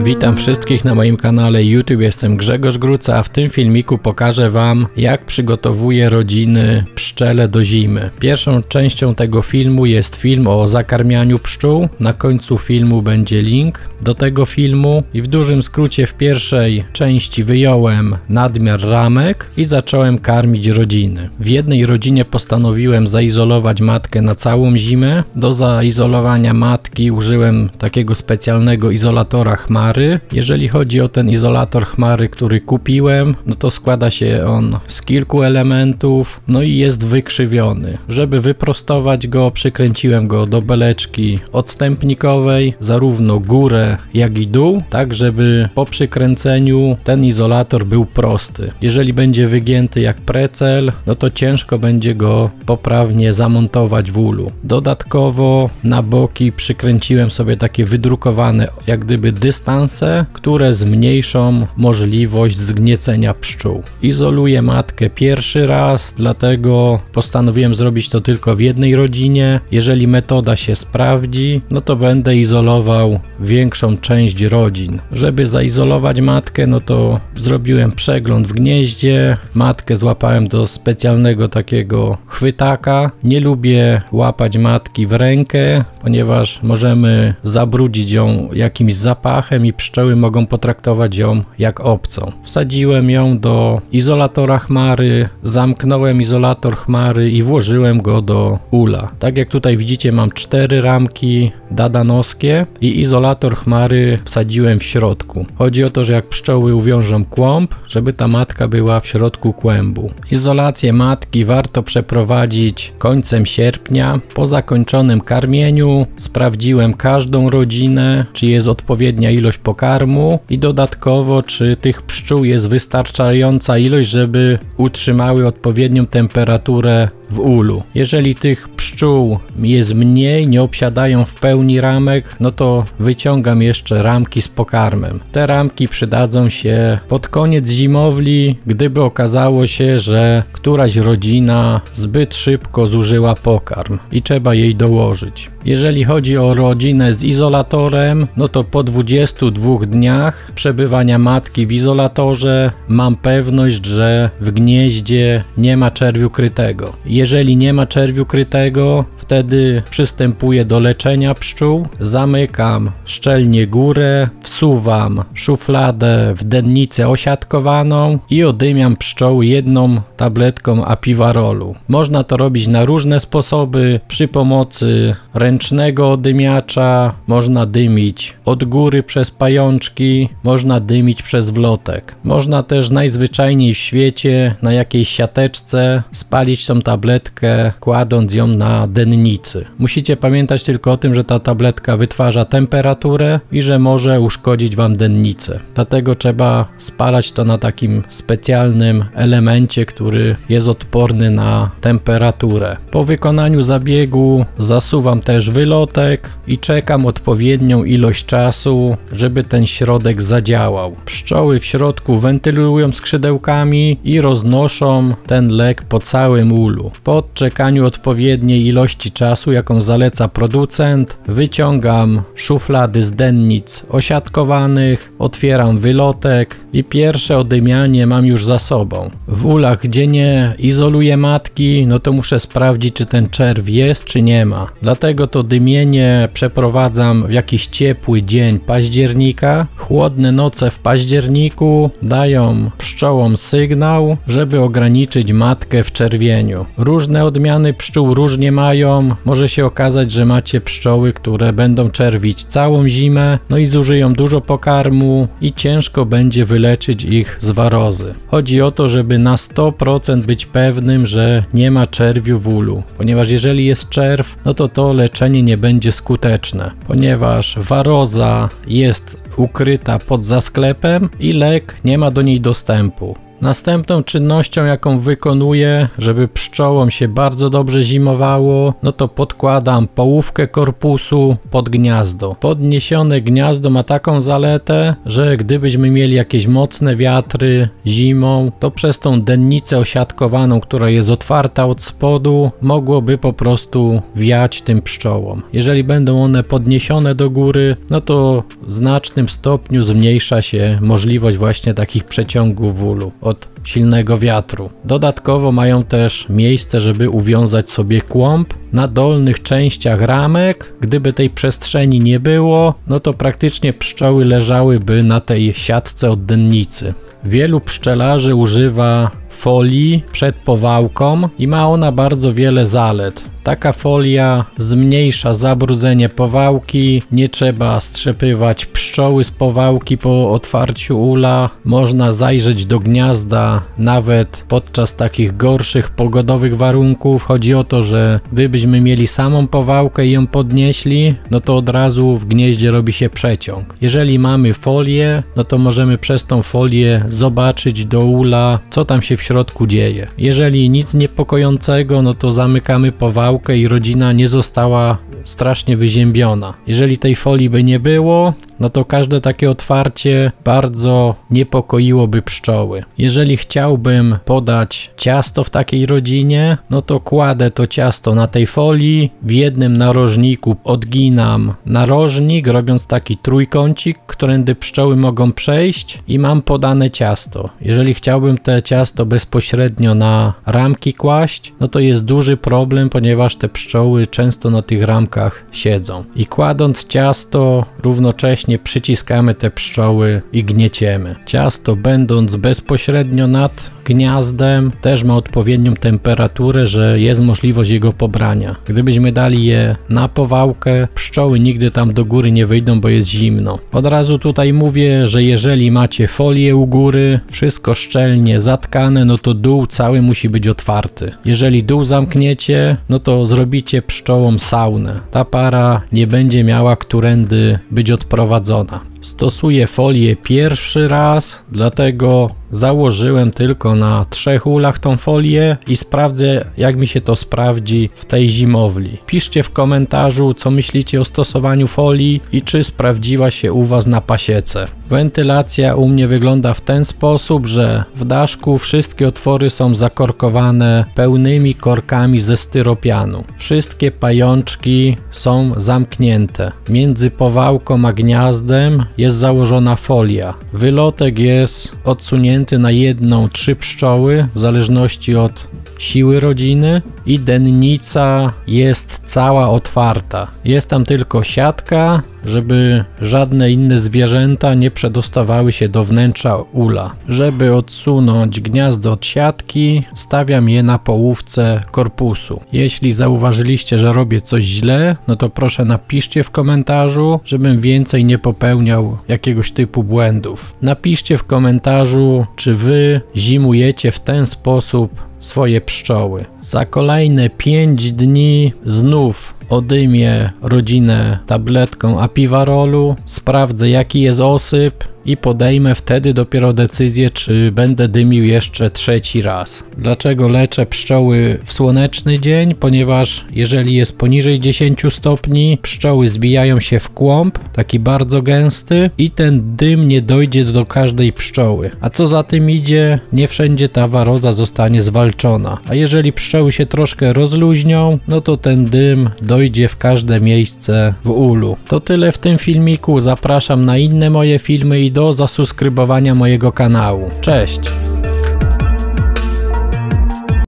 Witam wszystkich na moim kanale YouTube, jestem Grzegorz Gruca, a w tym filmiku pokażę Wam, jak przygotowuję rodziny pszczele do zimy. Pierwszą częścią tego filmu jest film o zakarmianiu pszczół. Na końcu filmu będzie link do tego filmu i w dużym skrócie w pierwszej części wyjąłem nadmiar ramek i zacząłem karmić rodziny. W jednej rodzinie postanowiłem zaizolować matkę na całą zimę. Do zaizolowania matki użyłem takiego specjalnego izolatora chmary. Jeżeli chodzi o ten izolator chmary, który kupiłem, no to składa się on z kilku elementów, no i jest wykrzywiony. Żeby wyprostować go, przykręciłem go do beleczki odstępnikowej, zarówno górę jak i dół, tak żeby po przykręceniu ten izolator był prosty. Jeżeli będzie wygięty jak precel, no to ciężko będzie go poprawnie zamontować w ulu. Dodatkowo na boki przykręciłem sobie takie wydrukowane jak gdyby dystanse, które zmniejszą możliwość zgniecenia pszczół. Izoluję matkę pierwszy raz, dlatego postanowiłem zrobić to tylko w jednej rodzinie. Jeżeli metoda się sprawdzi, no to będę izolował większą część rodzin. Żeby zaizolować matkę, no to zrobiłem przegląd w gnieździe, matkę złapałem do specjalnego takiego chwytaka. Nie lubię łapać matki w rękę, ponieważ możemy zabrudzić ją jakimś zapachem i pszczoły mogą potraktować ją jak obcą. Wsadziłem ją do izolatora chmary, zamknąłem izolator chmary i włożyłem go do ula. Tak jak tutaj widzicie, mam 4 ramki dadanowskie i izolator chmary wsadziłem w środku. Chodzi o to, że jak pszczoły uwiążą kłąb, żeby ta matka była w środku kłębu. Izolację matki warto przeprowadzić końcem sierpnia. Po zakończonym karmieniu sprawdziłem każdą rodzinę, czy jest odpowiednia ilość pokarmu i dodatkowo, czy tych pszczół jest wystarczająca ilość, żeby utrzymały odpowiednią temperaturę w ulu. Jeżeli tych pszczół jest mniej, nie obsiadają w pełni ramek, no to wyciągam jeszcze ramki z pokarmem. Te ramki przydadzą się pod koniec zimowli, gdyby okazało się, że któraś rodzina zbyt szybko zużyła pokarm i trzeba jej dołożyć. Jeżeli chodzi o rodzinę z izolatorem, no to po 22 dniach przebywania matki w izolatorze mam pewność, że w gnieździe nie ma czerwiu krytego. Jeżeli nie ma czerwiu krytego, wtedy przystępuję do leczenia pszczół, zamykam szczelnie górę, wsuwam szufladę w dennicę osiatkowaną i odymiam pszczoły jedną tabletką apiwarolu. Można to robić na różne sposoby, przy pomocy ręcznego odymiacza, można dymić od góry przez pajączki, można dymić przez wlotek. Można też najzwyczajniej w świecie na jakiejś siateczce spalić tą tabletkę, kładąc ją na dennicy. Musicie pamiętać tylko o tym, że ta tabletka wytwarza temperaturę i że może uszkodzić Wam dennicę. Dlatego trzeba spalać to na takim specjalnym elemencie, który jest odporny na temperaturę. Po wykonaniu zabiegu zasuwam też wylotek i czekam odpowiednią ilość czasu, żeby ten środek zadziałał. Pszczoły w środku wentylują skrzydełkami i roznoszą ten lek po całym ulu. Po odczekaniu odpowiedniej ilości czasu, jaką zaleca producent, wyciągam szuflady z dennic osiatkowanych, otwieram wylotek i pierwsze odymianie mam już za sobą. W ulach, gdzie nie izoluję matki, no to muszę sprawdzić, czy ten czerw jest, czy nie ma. Dlatego to dymienie przeprowadzam w jakiś ciepły dzień października. Chłodne noce w październiku dają pszczołom sygnał, żeby ograniczyć matkę w czerwieniu. Różne odmiany pszczół różnie mają. Może się okazać, że macie pszczoły, które będą czerwić całą zimę, no i zużyją dużo pokarmu i ciężko będzie wyleczyć ich z warozy. Chodzi o to, żeby na 100% być pewnym, że nie ma czerwiu w ulu, ponieważ jeżeli jest czerw, no to to leczenie nie będzie skuteczne, ponieważ waroza jest ukryta pod zasklepem i lek nie ma do niej dostępu. Następną czynnością, jaką wykonuję, żeby pszczołom się bardzo dobrze zimowało, no to podkładam połówkę korpusu pod gniazdo. Podniesione gniazdo ma taką zaletę, że gdybyśmy mieli jakieś mocne wiatry zimą, to przez tą dennicę osiadkowaną, która jest otwarta od spodu, mogłoby po prostu wiać tym pszczołom. Jeżeli będą one podniesione do góry, no to w znacznym stopniu zmniejsza się możliwość właśnie takich przeciągów ulu od silnego wiatru. Dodatkowo mają też miejsce, żeby uwiązać sobie kłąb. Na dolnych częściach ramek, gdyby tej przestrzeni nie było, no to praktycznie pszczoły leżałyby na tej siatce od dennicy. Wielu pszczelarzy używa folii przed powałką i ma ona bardzo wiele zalet. Taka folia zmniejsza zabrudzenie powałki, nie trzeba strzepywać pszczoły z powałki po otwarciu ula, można zajrzeć do gniazda nawet podczas takich gorszych pogodowych warunków. Chodzi o to, że gdybyśmy mieli samą powałkę i ją podnieśli, no to od razu w gnieździe robi się przeciąg. Jeżeli mamy folię, no to możemy przez tą folię zobaczyć do ula, co tam się w środku dzieje. Jeżeli nic niepokojącego, no to zamykamy powałkę i rodzina nie została strasznie wyziębiona. Jeżeli tej folii by nie było, no to każde takie otwarcie bardzo niepokoiłoby pszczoły. Jeżeli chciałbym podać ciasto w takiej rodzinie, no to kładę to ciasto na tej folii, w jednym narożniku odginam narożnik, robiąc taki trójkącik, którędy pszczoły mogą przejść i mam podane ciasto. Jeżeli chciałbym te ciasto bezpośrednio na ramki kłaść, no to jest duży problem, ponieważ te pszczoły często na tych ramkach siedzą. I kładąc ciasto, równocześnie przyciskamy te pszczoły i gnieciemy. Ciasto, będąc bezpośrednio nad gniazdem, też ma odpowiednią temperaturę, że jest możliwość jego pobrania. Gdybyśmy dali je na powałkę, pszczoły nigdy tam do góry nie wyjdą, bo jest zimno. Od razu tutaj mówię, że jeżeli macie folię u góry, wszystko szczelnie zatkane, no to dół cały musi być otwarty. Jeżeli dół zamkniecie, no to zrobicie pszczołom saunę. Ta para nie będzie miała którędy być odprowadzona. Stosuję folię pierwszy raz, dlatego założyłem tylko na 3 ulach tą folię i sprawdzę, jak mi się to sprawdzi w tej zimowli. Piszcie w komentarzu, co myślicie o stosowaniu folii i czy sprawdziła się u Was na pasiece. Wentylacja u mnie wygląda w ten sposób, że w daszku wszystkie otwory są zakorkowane pełnymi korkami ze styropianu. Wszystkie pajączki są zamknięte. Między powałką a gniazdem jest założona folia. Wylotek jest odsunięty na 1-3 pszczoły w zależności od siły rodziny i dennica jest cała otwarta. Jest tam tylko siatka, żeby żadne inne zwierzęta nie przedostawały się do wnętrza ula. Żeby odsunąć gniazdo od siatki, stawiam je na połówce korpusu. Jeśli zauważyliście, że robię coś źle, no to proszę napiszcie w komentarzu, żebym więcej nie popełniał jakiegoś typu błędów. Napiszcie w komentarzu, czy wy zimujecie w ten sposób swoje pszczoły. Za kolejne 5 dni znów odymię rodzinę tabletką apiwarolu, sprawdzę, jaki jest osyp i podejmę wtedy dopiero decyzję, czy będę dymił jeszcze 3. raz. Dlaczego leczę pszczoły w słoneczny dzień? Ponieważ jeżeli jest poniżej 10 stopni, pszczoły zbijają się w kłąb, taki bardzo gęsty i ten dym nie dojdzie do każdej pszczoły. A co za tym idzie, nie wszędzie ta waroza zostanie zwalczona. A jeżeli pszczoły się troszkę rozluźnią, no to ten dym dojdzie w każde miejsce w ulu. To tyle w tym filmiku. Zapraszam na inne moje filmy i do zasubskrybowania mojego kanału. Cześć!